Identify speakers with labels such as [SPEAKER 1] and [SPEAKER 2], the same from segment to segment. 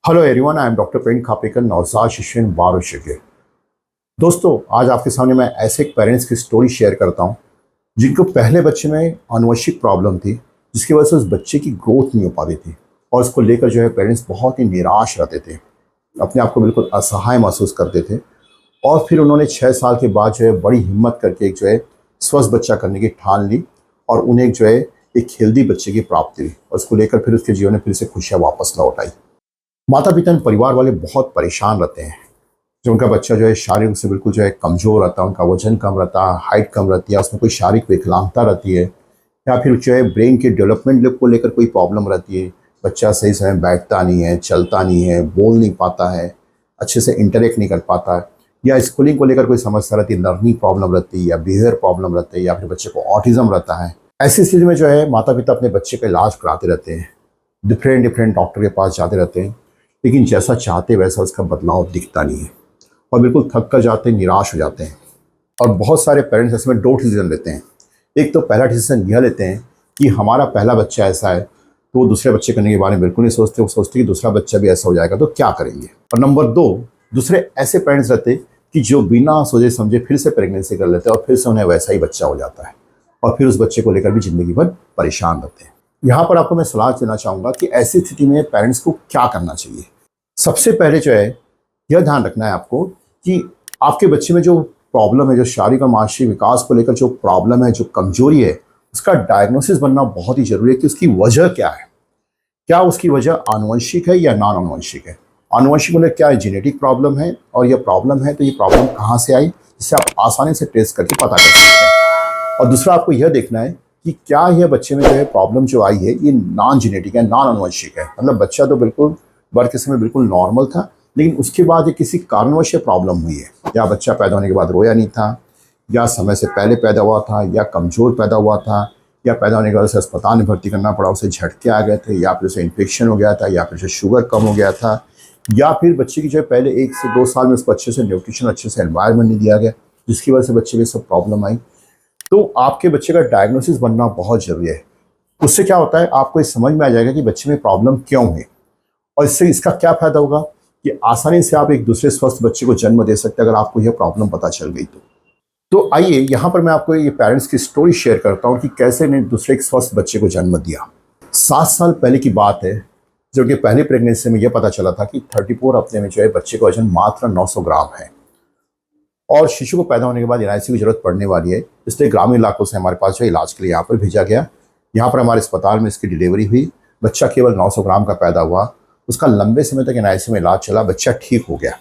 [SPEAKER 1] Hello everyone, I am doctor Praveen Khapekar, नवजात शिशु and बाल विशेषज्ञ। दोस्तों, आज आपके सामने मैं ऐसे एक पेरेंट्स की स्टोरी शेयर करता हूं जिनको पहले बच्चे में आनुवंशिक प्रॉब्लम थी, जिसकी वजह से उस बच्चे की ग्रोथ नहीं हो पाती थी और उसको लेकर पेरेंट्स बहुत ही निराश रहते थे, अपने आप को बिल्कुल असहाय महसूस करते थे। और फिर उन्होंने 6 साल के बाद बड़ी हिम्मत करके एक स्वस्थ बच्चा करने की ठान ली और उन्हें एक हेल्दी बच्चे की प्राप्ति हुई और उसको लेकर फिर उसके जीवन में फिर से खुशियाँ वापस लौट आई। माता पिता और परिवार वाले बहुत परेशान रहते हैं जो उनका बच्चा शारीरिक रूप से बिल्कुल कमज़ोर रहता है, उनका वजन कम रहता है, हाइट कम रहती है, उसमें कोई शारीरिक विकलांगता रहती है या फिर ब्रेन के डेवलपमेंट को लेकर कोई प्रॉब्लम रहती है। बच्चा सही समय बैठता नहीं है, चलता नहीं है, बोल नहीं पाता है, अच्छे से इंटरेक्ट नहीं कर पाता है, या स्कूलिंग को लेकर कोई समस्या रहती है, लर्निंग प्रॉब्लम रहती है या बिहेवियर प्रॉब्लम रहती है, या फिर बच्चे को ऑटिज्म रहता है। ऐसी स्थिति में माता पिता अपने बच्चे का इलाज कराते रहते हैं, डिफरेंट डॉक्टर के पास जाते रहते हैं, लेकिन जैसा चाहते वैसा उसका बदलाव दिखता नहीं है और बिल्कुल थक कर जाते हैं, निराश हो जाते हैं। और बहुत सारे पेरेंट्स इसमें दो डिसीजन लेते हैं। एक तो पहला डिसीजन यह लेते हैं कि हमारा पहला बच्चा ऐसा है तो वो दूसरे बच्चे करने के बारे में बिल्कुल नहीं सोचते, वो सोचते कि दूसरा बच्चा भी ऐसा हो जाएगा तो क्या करेंगे। और नंबर दो, दूसरे ऐसे पेरेंट्स रहते कि जो बिना सोचे समझे फिर से प्रेगनेंसी कर लेते हैं और फिर से उन्हें वैसा ही बच्चा हो जाता है और फिर उस बच्चे को लेकर भी ज़िंदगी भर परेशान रहते हैं। यहाँ पर आपको मैं सलाह देना चाहूँगा कि ऐसी स्थिति में पेरेंट्स को क्या करना चाहिए। सबसे पहले यह ध्यान रखना है आपको कि आपके बच्चे में जो प्रॉब्लम है, जो शारीरिक और मानसिक विकास को लेकर जो प्रॉब्लम है, जो कमजोरी है, उसका डायग्नोसिस बनना बहुत ही जरूरी है कि उसकी वजह क्या है। क्या उसकी वजह आनुवंशिक है या नॉन आनुवंशिक है। आनुवंशिक मतलब क्या है, जेनेटिक प्रॉब्लम है, और यह प्रॉब्लम है तो ये प्रॉब्लम कहाँ से आई, जिससे आप आसानी से टेस्ट करके पता कर सकते हैं। और दूसरा आपको यह देखना है कि क्या यह बच्चे में प्रॉब्लम जो आई है ये नॉन जेनेटिक है, नॉन आनुवंशिक है। मतलब बच्चा तो बिल्कुल बर्थ के समय बिल्कुल नॉर्मल था, लेकिन उसके बाद किसी कारणवश प्रॉब्लम हुई है, या बच्चा पैदा होने के बाद रोया नहीं था, या समय से पहले पैदा हुआ था, या कमज़ोर पैदा हुआ था, या पैदा होने के बाद उसे अस्पताल में भर्ती करना पड़ा, उसे झटके आ गए थे, या फिर उसे इन्फेक्शन हो गया था, या फिर उसे शुगर कम हो गया था, या फिर बच्चे की पहले 1 से 2 साल में उसको अच्छे से न्यूट्रिशन, अच्छे से एनवायरनमेंट नहीं दिया गया, जिसकी वजह से बच्चे में सब प्रॉब्लम आई। तो आपके बच्चे का डायग्नोसिस बनना बहुत ज़रूरी है। उससे क्या होता है, आपको ये समझ में आ जाएगा कि बच्चे में प्रॉब्लम क्यों है और इससे इसका क्या फ़ायदा होगा कि आसानी से आप एक दूसरे स्वस्थ बच्चे को जन्म दे सकते हैं अगर आपको यह प्रॉब्लम पता चल गई तो आइए यहाँ पर मैं आपको ये पेरेंट्स की स्टोरी शेयर करता हूँ कि कैसे ने दूसरे एक स्वस्थ बच्चे को जन्म दिया। 7 साल पहले की बात है, जो कि पहली प्रेगनेंसी में यह पता चला था कि 34 हफ्ते में बच्चे का वजन मात्र 900 ग्राम है और शिशु को पैदा होने के बाद NICU की जरूरत पड़ने वाली है, इसलिए ग्रामीण इलाकों से हमारे पास इलाज के लिए यहाँ पर भेजा गया। यहाँ पर हमारे अस्पताल में इसकी डिलीवरी हुई। बच्चा केवल 900 ग्राम का पैदा हुआ। उसका लंबे समय तक NICU में इलाज चला, बच्चा ठीक हो गया।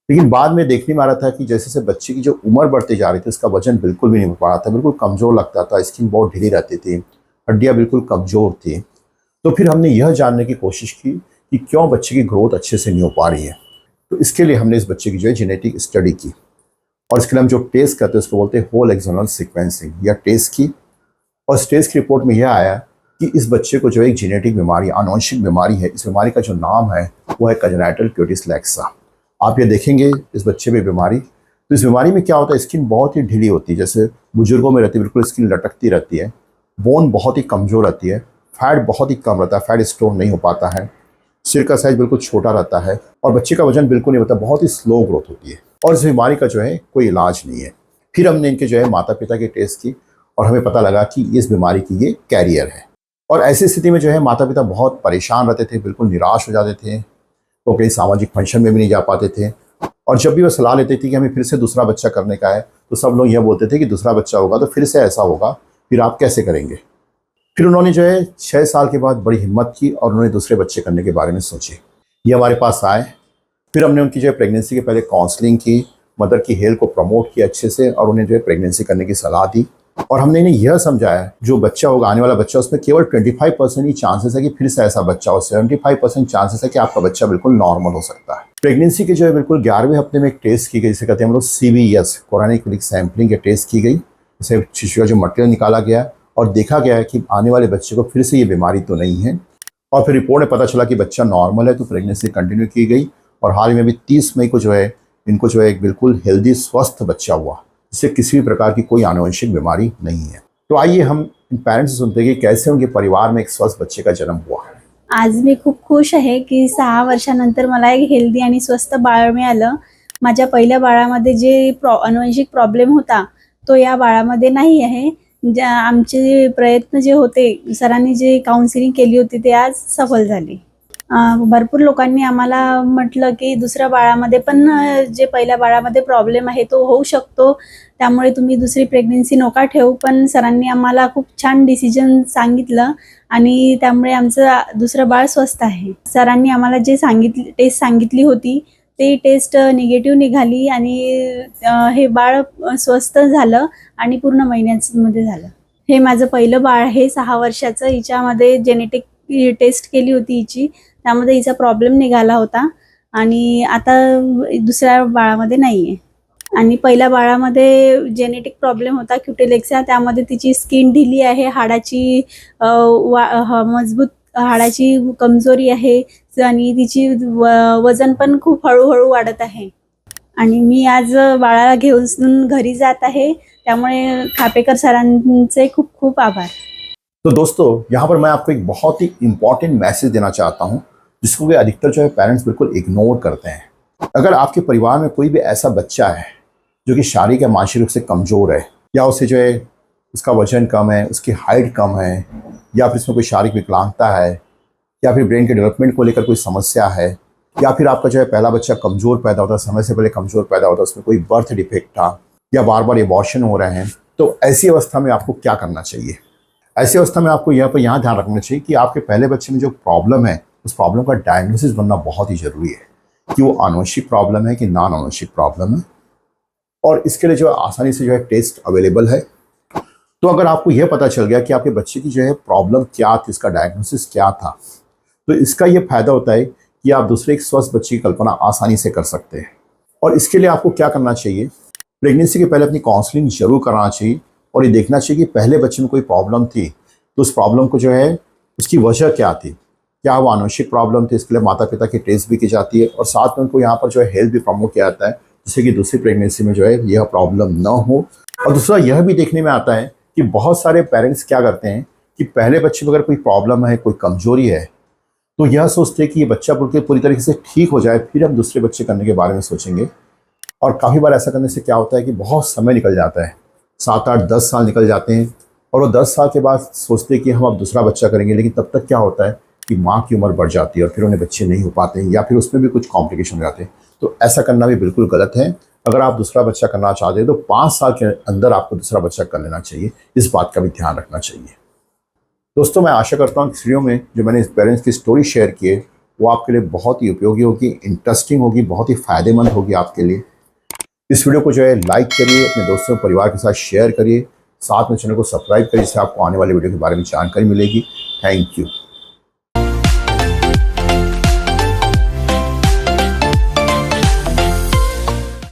[SPEAKER 1] लेकिन बाद में देखने में आ रहा था कि जैसे जैसे बच्चे की जो उम्र बढ़ती जा रही थी, उसका वजन बिल्कुल भी नहीं बढ़ पा रहा था, बिल्कुल कमज़ोर लगता था, स्किन बहुत ढीली रहती थी, हड्डियाँ बिल्कुल कमज़ोर थी। तो फिर हमने यह जानने की कोशिश की कि क्यों बच्चे की ग्रोथ अच्छे से नहीं हो पा रही है। तो इसके लिए हमने इस बच्चे की जेनेटिक स्टडी की और इसके लिए हम जो टेस्ट करते हैं उसको बोलते हैं होल एक्सोनल सीक्वेंसिंग, या टेस्ट की। और इस टेस्ट की रिपोर्ट में यह आया कि इस बच्चे को एक जेनेटिक बीमारी, आनुवंशिक बीमारी है। इस बीमारी का जो नाम है वो है कंजेनिटल क्यूटिस लैक्सा। आप ये देखेंगे इस बच्चे में बीमारी। तो इस बीमारी में क्या होता है, स्किन बहुत ही ढीली होती है, जैसे बुजुर्गों में रहती है, बिल्कुल स्किन लटकती रहती है, बोन बहुत ही कमज़ोर रहती है, फैट बहुत ही कम रहता है, फैट स्टोर नहीं हो पाता है, सिर का साइज बिल्कुल छोटा रहता है और बच्चे का वजन बिल्कुल नहीं होता, बहुत ही स्लो ग्रोथ होती है और इस बीमारी का कोई इलाज नहीं है। फिर हमने इनके माता पिता की टेस्ट की और हमें पता लगा कि इस बीमारी की ये कैरियर है। और ऐसी स्थिति में माता पिता बहुत परेशान रहते थे, बिल्कुल निराश हो जाते थे, वो कहीं सामाजिक फंक्शन में भी नहीं जा पाते थे। और जब भी वो सलाह लेते थे कि हमें फिर से दूसरा बच्चा करने का है, तो सब लोग यह बोलते थे कि दूसरा बच्चा होगा तो फिर से ऐसा होगा, फिर आप कैसे करेंगे। फिर उन्होंने 6 साल के बाद बड़ी हिम्मत की और उन्होंने दूसरे बच्चे करने के बारे में सोचे। ये हमारे पास आए। फिर हमने उनकी प्रेगनेंसी के पहले काउंसलिंग की, मदर की हेल्थ को प्रमोट किया अच्छे से और उन्हें प्रेगनेंसी करने की सलाह दी। और हमने इन्हें यह समझाया जो बच्चा होगा, आने वाला बच्चा, उसमें केवल 25% ही चांसेस है कि फिर से ऐसा बच्चा हो, 75% चांसेस है कि आपका बच्चा बिल्कुल नॉर्मल हो सकता है। प्रेगनेंसी के बिल्कुल 11वें हफ्ते में एक टेस्ट की गई, जिसे कहते हैं हम लोग CVS, कोरोनिक विलिक सैंपलिंग के टेस्ट की गई। इसे शिशु का जो मटेरियल निकाला गया और देखा गया है कि आने वाले बच्चे को फिर से ये बीमारी तो नहीं है। और फिर रिपोर्ट में पता चला कि बच्चा नॉर्मल है, तो प्रेगनेंसी कंटिन्यू की गई और हाल ही में भी 30 मई को इनको एक बिल्कुल हेल्दी स्वस्थ बच्चा हुआ, जिससे किसी भी प्रकार की कोई आनुवंशिक बीमारी नहीं है। तो आइए हम इन पेरेंट्स से सुनते हैं कि कैसे उनके परिवार में एक स्वस्थ बच्चे का जन्म हुआ।
[SPEAKER 2] आज मी खूप खुश आहे की 6 वर्षानंतर मला एक हेल्दी आणि स्वस्थ बाळ मिळालं. माझ्या पहिल्या बाळामध्ये जे अनुवंशिक प्रॉब्लेम होता, तो या बाळामध्ये नाही आहे. आमचे प्रयत्न जे होते, सरांनी जे काउन्सिलिंग केली होती, ते आज सफल झाले. भरपूर लोकांनी आम्हाला म्हटलं की दुसऱ्या बाळामध्ये पण जे पहिल्या बाळामध्ये प्रॉब्लेम आहे, तो होऊ शकतो. त्यामुळे तुम्ही दुसरी प्रेग्नन्सी नका ठेवू. पण सरांनी आम्हाला खूप छान डिसिजन सांगितलं आणि त्यामुळे आमचं दुसरं बाळ स्वस्थ आहे. सरांनी आम्हाला जे टेस्ट सांगितली होती, ते टेस्ट निगेटिव्ह निघाली आणि हे बाळ स्वस्थ झालं आणि पूर्ण महिन्यामध्ये झालं. हे माझं पहिलं बाळ आहे 6 वर्षाचं. हिच्यामध्ये जेनेटिक टेस्ट केली होती हिची, त्यामध्ये हिचा प्रॉब्लेम निघाला होता आणि आता दुसऱ्या बाळामध्ये नाही आहे. आणि पहिल्या बाळामध्ये जेनेटिक प्रॉब्लेम होता क्युटेलेक्सिया, त्यामध्ये तिची स्किन ढिली आहे, हाडाची मजबूत हाडाची कमजोरी आहे आणि तिची वजन पण खूप हळूहळू वाढत आहे. आणि मी आज बाळाला घेऊन घरी जात आहे, त्यामुळे खापेकर सरांचे खूप खूप आभार.
[SPEAKER 1] तो दोस्तों, यहाँ पर मैं आपको एक बहुत ही इम्पॉर्टेंट मैसेज देना चाहता हूँ, जिसको कि अधिकतर जो है पेरेंट्स बिल्कुल इग्नोर करते हैं। अगर आपके परिवार में कोई भी ऐसा बच्चा है जो कि शारीरिक या मानसिक रूप से कमज़ोर है, या उसे जो है उसका वजन कम है, उसकी हाइट कम है, या फिर इसमें कोई शारीरिक विकलांगता है, या फिर ब्रेन के डेवलपमेंट को लेकर कोई समस्या है, या फिर आपका जो है पहला बच्चा कमज़ोर पैदा होता है, समय से पहले कमज़ोर पैदा होता है, उसमें कोई बर्थ डिफेक्ट था, या बार बार एबॉर्शन हो रहे हैं, तो ऐसी अवस्था में आपको क्या करना चाहिए? ऐसी अवस्था में आपको यहाँ ध्यान रखना चाहिए कि आपके पहले बच्चे में जो प्रॉब्लम है, उस प्रॉब्लम का डायग्नोसिस बनना बहुत ही ज़रूरी है कि वो आनुवंशिक प्रॉब्लम है कि नॉन आनुवंशिक प्रॉब्लम है। और इसके लिए जो है आसानी से जो है टेस्ट अवेलेबल है। तो अगर आपको यह पता चल गया कि आपके बच्चे की जो है प्रॉब्लम क्या थी, इसका डायग्नोसिस क्या था, तो इसका ये फायदा होता है कि आप दूसरे एक स्वस्थ बच्चे की कल्पना आसानी से कर सकते हैं। और इसके लिए आपको क्या करना चाहिए, प्रेगनेंसी के पहले अपनी काउंसलिंग जरूर कराना चाहिए और ये देखना चाहिए कि पहले बच्चे में कोई प्रॉब्लम थी तो उस प्रॉब्लम को जो है उसकी वजह क्या थी, क्या वो आनुवंशिक प्रॉब्लम थी, इसके लिए माता पिता की टेस्ट भी की जाती है और साथ में उनको यहाँ पर जो है हेल्थ भी प्रमोट किया जाता है, जिससे कि दूसरी प्रेगनेंसी में जो है यह प्रॉब्लम न हो। और दूसरा यह भी देखने में आता है कि बहुत सारे पेरेंट्स क्या करते हैं कि पहले बच्चे में अगर कोई प्रॉब्लम है, कोई कमजोरी है, तो यह सोचते हैं कि ये बच्चा पूरी तरीके से ठीक हो जाए फिर हम दूसरे बच्चे करने के बारे में सोचेंगे। और काफ़ी बार ऐसा करने से क्या होता है कि बहुत समय निकल जाता है, 7, 8, 10 साल निकल जाते हैं और वो 10 साल के बाद सोचते हैं कि हम अब दूसरा बच्चा करेंगे, लेकिन तब तक क्या होता है कि माँ की उम्र बढ़ जाती है और फिर उन्हें बच्चे नहीं हो पाते हैं या फिर उसमें भी कुछ कॉम्प्लिकेशन हो जाते हैं। तो ऐसा करना भी बिल्कुल गलत है। अगर आप दूसरा बच्चा करना चाहते हैं तो 5 साल के अंदर आपको दूसरा बच्चा कर लेना चाहिए, इस बात का भी ध्यान रखना चाहिए। दोस्तों, मैं आशा करता हूँ इस वीडियो में जो मैंने इस पेरेंट्स की स्टोरी शेयर की है वो आपके लिए बहुत ही उपयोगी होगी, इंटरेस्टिंग होगी, बहुत ही फ़ायदेमंद होगी आपके लिए। इस वीडियो को जो है लाइक करिए, अपने दोस्तों परिवार के साथ शेयर करिए, साथ में चैनल को सब्सक्राइब करिए, जिससे आपको आने वाले वीडियो के बारे में जानकारी मिलेगी। Thank you.